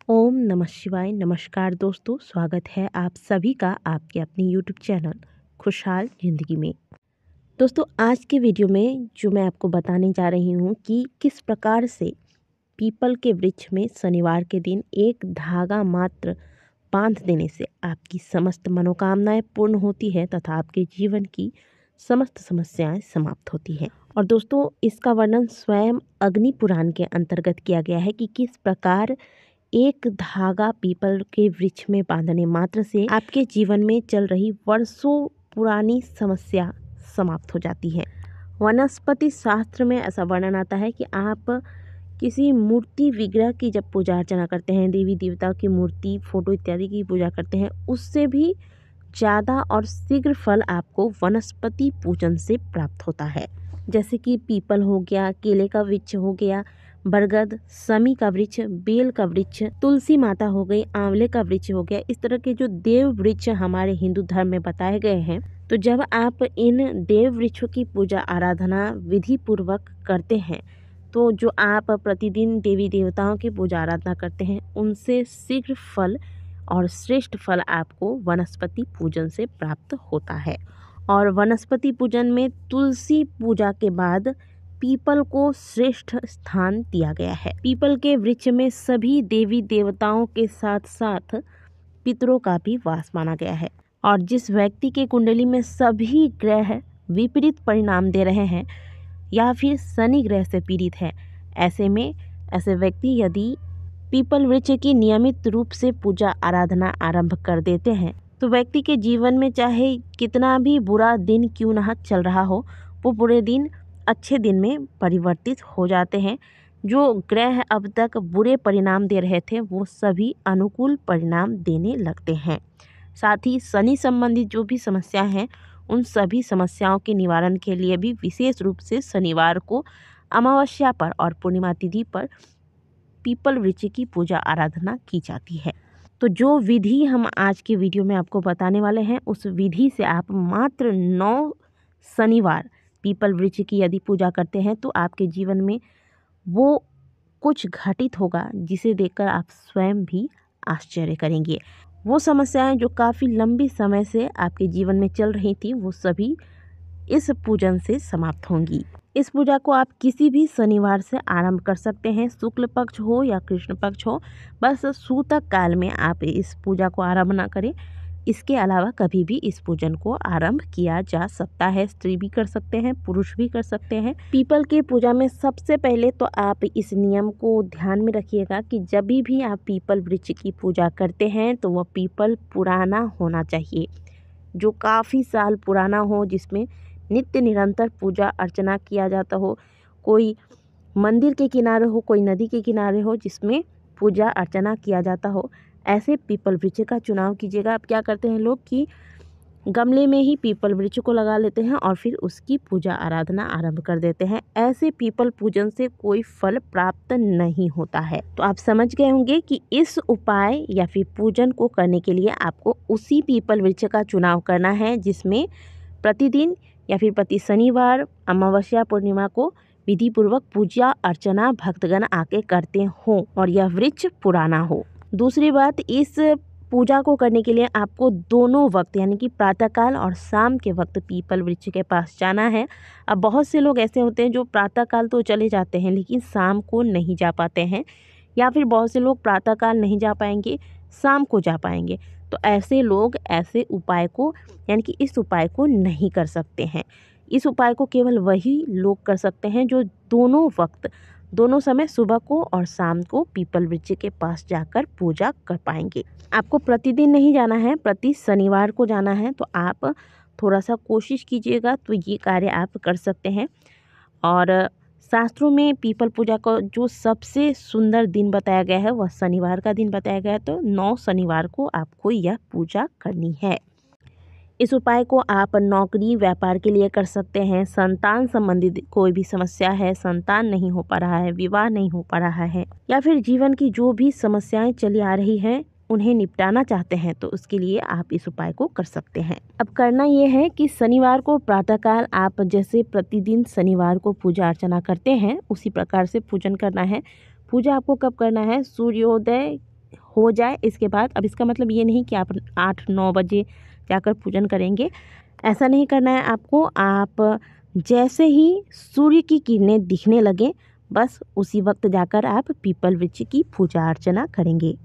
ओम नमः शिवाय। नमस्कार दोस्तों, स्वागत है आप सभी का आपके अपने यूट्यूब चैनल खुशहाल ज़िंदगी में। दोस्तों, आज के वीडियो में जो मैं आपको बताने जा रही हूँ कि किस प्रकार से पीपल के वृक्ष में शनिवार के दिन एक धागा मात्र बांध देने से आपकी समस्त मनोकामनाएं पूर्ण होती है तथा आपके जीवन की समस्त समस्याएं समाप्त होती हैं। और दोस्तों, इसका वर्णन स्वयं अग्नि पुराण के अंतर्गत किया गया है कि किस प्रकार एक धागा पीपल के वृक्ष में बांधने मात्र से आपके जीवन में चल रही वर्षों पुरानी समस्या समाप्त हो जाती है। वनस्पति शास्त्र में ऐसा वर्णन आता है कि आप किसी मूर्ति विग्रह की जब पूजा अर्चना करते हैं, देवी देवता की मूर्ति, फोटो इत्यादि की पूजा करते हैं, उससे भी ज़्यादा और शीघ्र फल आपको वनस्पति पूजन से प्राप्त होता है। जैसे कि पीपल हो गया, केले का वृक्ष हो गया, बरगद, समी का वृक्ष, बेल का वृक्ष, तुलसी माता हो गई, आंवले का वृक्ष हो गया। इस तरह के जो देव वृक्ष हमारे हिंदू धर्म में बताए गए हैं, तो जब आप इन देव वृक्षों की पूजा आराधना विधि पूर्वक करते हैं, तो जो आप प्रतिदिन देवी देवताओं की पूजा आराधना करते हैं, उनसे शीघ्र फल और श्रेष्ठ फल आपको वनस्पति पूजन से प्राप्त होता है। और वनस्पति पूजन में तुलसी पूजा के बाद पीपल को श्रेष्ठ स्थान दिया गया है। पीपल के वृक्ष में सभी देवी देवताओं के साथ साथ पितरों का भी वास माना गया है। और जिस व्यक्ति के कुंडली में सभी ग्रह विपरीत परिणाम दे रहे हैं या फिर शनि ग्रह से पीड़ित है, ऐसे में ऐसे व्यक्ति यदि पीपल वृक्ष की नियमित रूप से पूजा आराधना आरंभ कर देते हैं, तो व्यक्ति के जीवन में चाहे कितना भी बुरा दिन क्यों ना चल रहा हो, वो बुरे दिन अच्छे दिन में परिवर्तित हो जाते हैं। जो ग्रह अब तक बुरे परिणाम दे रहे थे, वो सभी अनुकूल परिणाम देने लगते हैं। साथ ही शनि संबंधित जो भी समस्या हैं, उन सभी समस्याओं के निवारण के लिए भी विशेष रूप से शनिवार को अमावस्या पर और पूर्णिमा तिथि पर पीपल वृक्ष की पूजा आराधना की जाती है। तो जो विधि हम आज के वीडियो में आपको बताने वाले हैं, उस विधि से आप मात्र 9 शनिवार पीपल वृक्ष की यदि पूजा करते हैं, तो आपके जीवन में वो कुछ घटित होगा जिसे देखकर आप स्वयं भी आश्चर्य करेंगे। वो समस्याएं जो काफ़ी लंबी समय से आपके जीवन में चल रही थी, वो सभी इस पूजन से समाप्त होंगी। इस पूजा को आप किसी भी शनिवार से आरंभ कर सकते हैं, शुक्ल पक्ष हो या कृष्ण पक्ष हो। बस सूतक काल में आप इस पूजा को आरंभ ना करें। इसके अलावा कभी भी इस पूजन को आरंभ किया जा सकता है। स्त्री भी कर सकते हैं, पुरुष भी कर सकते हैं। पीपल की पूजा में सबसे पहले तो आप इस नियम को ध्यान में रखिएगा कि जब भी आप पीपल वृक्ष की पूजा करते हैं, तो वह पीपल पुराना होना चाहिए, जो काफ़ी साल पुराना हो, जिसमें नित्य निरंतर पूजा अर्चना किया जाता हो। कोई मंदिर के किनारे हो, कोई नदी के किनारे हो, जिसमें पूजा अर्चना किया जाता हो, ऐसे पीपल वृक्ष का चुनाव कीजिएगा। अब क्या करते हैं लोग कि गमले में ही पीपल वृक्ष को लगा लेते हैं और फिर उसकी पूजा आराधना आरंभ कर देते हैं। ऐसे पीपल पूजन से कोई फल प्राप्त नहीं होता है। तो आप समझ गए होंगे कि इस उपाय या फिर पूजन को करने के लिए आपको उसी पीपल वृक्ष का चुनाव करना है जिसमें प्रतिदिन या फिर प्रति शनिवार, अमावस्या, पूर्णिमा को विधि पूर्वक पूजा अर्चना भक्तगण आके करते हो और यह वृक्ष पुराना हो। दूसरी बात, इस पूजा को करने के लिए आपको दोनों वक्त यानी कि प्रातःकाल और शाम के वक्त पीपल वृक्ष के पास जाना है। अब बहुत से लोग ऐसे होते हैं जो प्रातःकाल तो चले जाते हैं लेकिन शाम को नहीं जा पाते हैं, या फिर बहुत से लोग प्रातःकाल नहीं जा पाएंगे, शाम को जा पाएंगे। तो ऐसे लोग ऐसे उपाय को यानी कि इस उपाय को नहीं कर सकते हैं। इस उपाय को केवल वही लोग कर सकते हैं जो दोनों वक्त, दोनों समय, सुबह को और शाम को पीपल वृक्ष के पास जाकर पूजा कर पाएंगे। आपको प्रतिदिन नहीं जाना है, प्रति शनिवार को जाना है। तो आप थोड़ा सा कोशिश कीजिएगा तो ये कार्य आप कर सकते हैं। और शास्त्रों में पीपल पूजा का जो सबसे सुंदर दिन बताया गया है, वह शनिवार का दिन बताया गया है। तो 9 शनिवार को आपको यह पूजा करनी है। इस उपाय को आप नौकरी, व्यापार के लिए कर सकते हैं। संतान संबंधित कोई भी समस्या है, संतान नहीं हो पा रहा है, विवाह नहीं हो पा रहा है, या फिर जीवन की जो भी समस्याएं चली आ रही हैं, उन्हें निपटाना चाहते हैं, तो उसके लिए आप इस उपाय को कर सकते हैं। अब करना ये है कि शनिवार को प्रातःकाल आप जैसे प्रतिदिन शनिवार को पूजा अर्चना करते हैं, उसी प्रकार से पूजन करना है। पूजा आपको कब करना है? सूर्योदय हो जाए इसके बाद। अब इसका मतलब ये नहीं कि आप 8-9 बजे जाकर पूजन करेंगे, ऐसा नहीं करना है आपको। आप जैसे ही सूर्य की किरणें दिखने लगें, बस उसी वक्त जाकर आप पीपल वृक्ष की पूजा अर्चना करेंगे।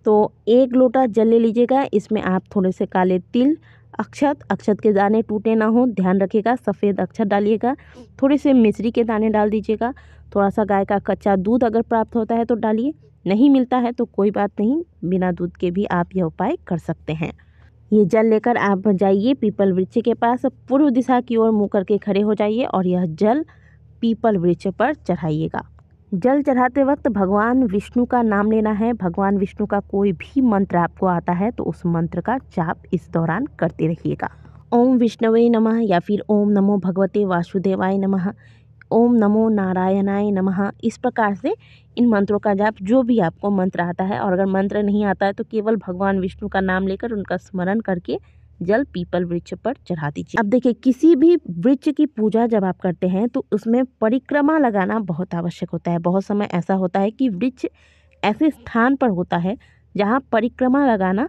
तो 1 लोटा जल ले लीजिएगा, इसमें आप थोड़े से काले तिल, अक्षत के दाने टूटे ना हो, ध्यान रखिएगा, सफ़ेद अक्षत डालिएगा, थोड़े से मिश्री के दाने डाल दीजिएगा, थोड़ा सा गाय का कच्चा दूध अगर प्राप्त होता है तो डालिए, नहीं मिलता है तो कोई बात नहीं, बिना दूध के भी आप यह उपाय कर सकते हैं। ये जल लेकर आप जाइए पीपल वृक्ष के पास, पूर्व दिशा की ओर मुँह करके खड़े हो जाइए और यह जल पीपल वृक्ष पर चढ़ाइएगा। जल चढ़ाते वक्त भगवान विष्णु का नाम लेना है। भगवान विष्णु का कोई भी मंत्र आपको आता है तो उस मंत्र का जाप इस दौरान करते रहिएगा। ओम विष्णवे नमः या फिर ओम नमो भगवते वासुदेवाय नमः, ओम नमो नारायणाय नमः, इस प्रकार से इन मंत्रों का जाप, जो भी आपको मंत्र आता है, और अगर मंत्र नहीं आता है तो केवल भगवान विष्णु का नाम लेकर उनका स्मरण करके जल पीपल वृक्ष पर चढ़ा दीजिए। अब देखिए, किसी भी वृक्ष की पूजा जब आप करते हैं तो उसमें परिक्रमा लगाना बहुत आवश्यक होता है। बहुत समय ऐसा होता है कि वृक्ष ऐसे स्थान पर होता है जहाँ परिक्रमा लगाना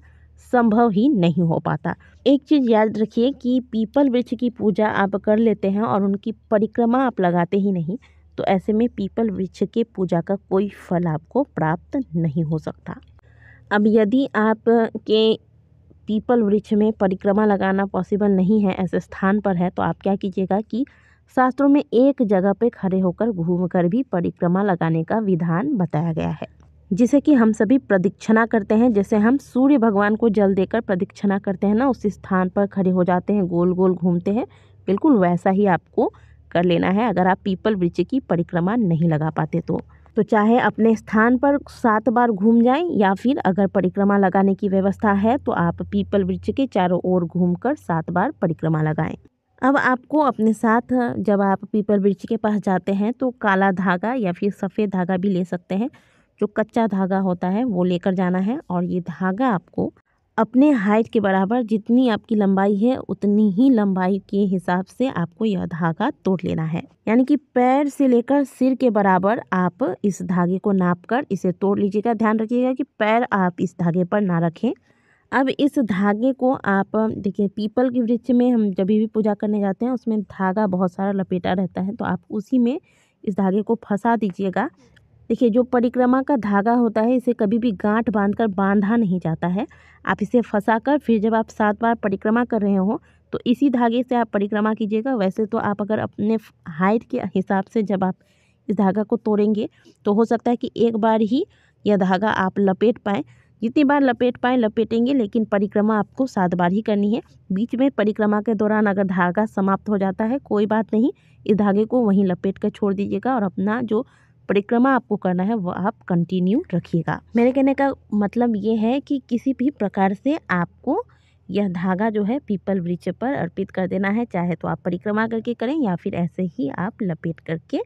संभव ही नहीं हो पाता। एक चीज़ याद रखिए कि पीपल वृक्ष की पूजा आप कर लेते हैं और उनकी परिक्रमा आप लगाते ही नहीं, तो ऐसे में पीपल वृक्ष के पूजा का कोई फल आपको प्राप्त नहीं हो सकता। अब यदि आप के पीपल वृक्ष में परिक्रमा लगाना पॉसिबल नहीं है, ऐसे स्थान पर है, तो आप क्या कीजिएगा कि शास्त्रों में एक जगह पे खड़े होकर घूमकर भी परिक्रमा लगाने का विधान बताया गया है, जिसे कि हम सभी प्रदक्षिणा करते हैं। जैसे हम सूर्य भगवान को जल देकर प्रदक्षिणा करते हैं ना, उस स्थान पर खड़े हो जाते हैं, गोल गोल घूमते हैं, बिल्कुल वैसा ही आपको कर लेना है अगर आप पीपल वृक्ष की परिक्रमा नहीं लगा पाते तो चाहे अपने स्थान पर 7 बार घूम जाएं, या फिर अगर परिक्रमा लगाने की व्यवस्था है तो आप पीपल वृक्ष के चारों ओर घूमकर 7 बार परिक्रमा लगाएं। अब आपको अपने साथ, जब आप पीपल वृक्ष के पास जाते हैं तो काला धागा या फिर सफ़ेद धागा भी ले सकते हैं, जो कच्चा धागा होता है वो लेकर जाना है। और ये धागा आपको अपने हाइट के बराबर, जितनी आपकी लंबाई है उतनी ही लंबाई के हिसाब से आपको यह धागा तोड़ लेना है। यानी कि पैर से लेकर सिर के बराबर आप इस धागे को नापकर इसे तोड़ लीजिएगा। ध्यान रखिएगा कि पैर आप इस धागे पर ना रखें। अब इस धागे को आप देखिए, पीपल के वृक्ष में हम जब भी पूजा करने जाते हैं उसमें धागा बहुत सारा लपेटा रहता है, तो आप उसी में इस धागे को फंसा दीजिएगा। देखिए, जो परिक्रमा का धागा होता है इसे कभी भी गांठ बांधकर बांधा नहीं जाता है। आप इसे फंसाकर फिर जब आप 7 बार परिक्रमा कर रहे हो तो इसी धागे से आप परिक्रमा कीजिएगा। वैसे तो आप अगर अपने हाइट के हिसाब से जब आप इस धागा को तोड़ेंगे तो हो सकता है कि एक बार ही यह धागा आप लपेट पाएँ। जितनी बार लपेट पाएँ लपेटेंगे, लेकिन परिक्रमा आपको 7 बार ही करनी है। बीच में परिक्रमा के दौरान अगर धागा समाप्त हो जाता है, कोई बात नहीं, इस धागे को वहीं लपेट कर छोड़ दीजिएगा और अपना जो परिक्रमा आपको करना है वो आप कंटिन्यू रखिएगा। मेरे कहने का मतलब ये है कि किसी भी प्रकार से आपको यह धागा जो है पीपल वृक्ष पर अर्पित कर देना है, चाहे तो आप परिक्रमा करके करें या फिर ऐसे ही आप लपेट करके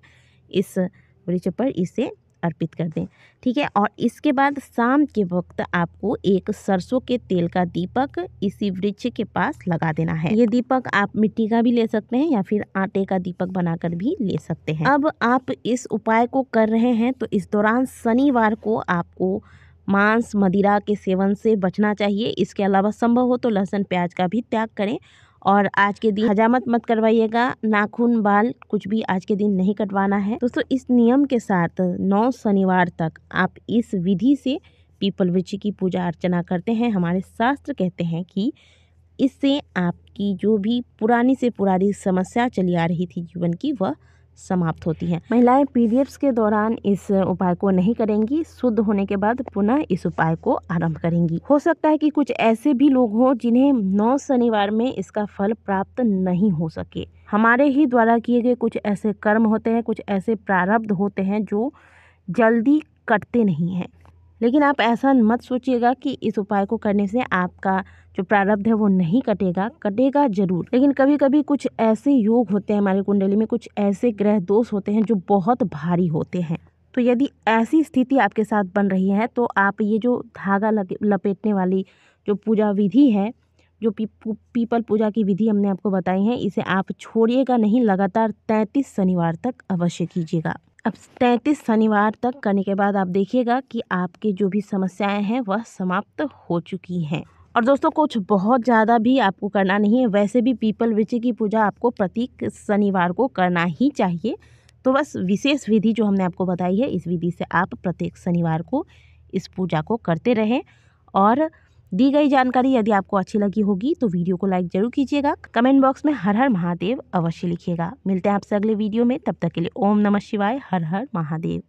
इस वृक्ष पर इसे अर्पित कर दें, ठीक है। और इसके बाद शाम के वक्त आपको एक सरसों के तेल का दीपक इसी वृक्ष के पास लगा देना है। ये दीपक आप मिट्टी का भी ले सकते हैं या फिर आटे का दीपक बनाकर भी ले सकते हैं। अब आप इस उपाय को कर रहे हैं तो इस दौरान शनिवार को आपको मांस मदिरा के सेवन से बचना चाहिए। इसके अलावा संभव हो तो लहसुन प्याज का भी त्याग करें। और आज के दिन हजामत मत करवाइएगा, नाखून बाल कुछ भी आज के दिन नहीं कटवाना है। दोस्तों, इस नियम के साथ 9 शनिवार तक आप इस विधि से पीपल वृक्ष की पूजा अर्चना करते हैं। हमारे शास्त्र कहते हैं कि इससे आपकी जो भी पुरानी से पुरानी समस्या चली आ रही थी जीवन की, वह समाप्त होती है। महिलाएं पीरियड्स के दौरान इस उपाय को नहीं करेंगी, शुद्ध होने के बाद पुनः इस उपाय को आरंभ करेंगी। हो सकता है कि कुछ ऐसे भी लोग हों जिन्हें 9 शनिवार में इसका फल प्राप्त नहीं हो सके। हमारे ही द्वारा किए गए कुछ ऐसे कर्म होते हैं, कुछ ऐसे प्रारब्ध होते हैं जो जल्दी कटते नहीं हैं। लेकिन आप ऐसा मत सोचिएगा कि इस उपाय को करने से आपका जो प्रारब्ध है वो नहीं कटेगा, कटेगा जरूर। लेकिन कभी कभी कुछ ऐसे योग होते हैं हमारी कुंडली में, कुछ ऐसे ग्रह दोष होते हैं जो बहुत भारी होते हैं। तो यदि ऐसी स्थिति आपके साथ बन रही है तो आप ये जो धागा लपेटने वाली जो पूजा विधि है, जो पीपल पूजा की विधि हमने आपको बताई है, इसे आप छोड़िएगा नहीं, लगातार 33 शनिवार तक अवश्य कीजिएगा। अब 33 शनिवार तक करने के बाद आप देखिएगा कि आपकी जो भी समस्याएं हैं वह समाप्त हो चुकी हैं। और दोस्तों कुछ बहुत ज़्यादा भी आपको करना नहीं है, वैसे भी पीपल वृक्ष की पूजा आपको प्रत्येक शनिवार को करना ही चाहिए। तो बस विशेष विधि जो हमने आपको बताई है, इस विधि से आप प्रत्येक शनिवार को इस पूजा को करते रहें। और दी गई जानकारी यदि आपको अच्छी लगी होगी तो वीडियो को लाइक जरूर कीजिएगा। कमेंट बॉक्स में हर हर महादेव अवश्य लिखिएगा। मिलते हैं आपसे अगले वीडियो में, तब तक के लिए ओम नमः शिवाय, हर हर महादेव।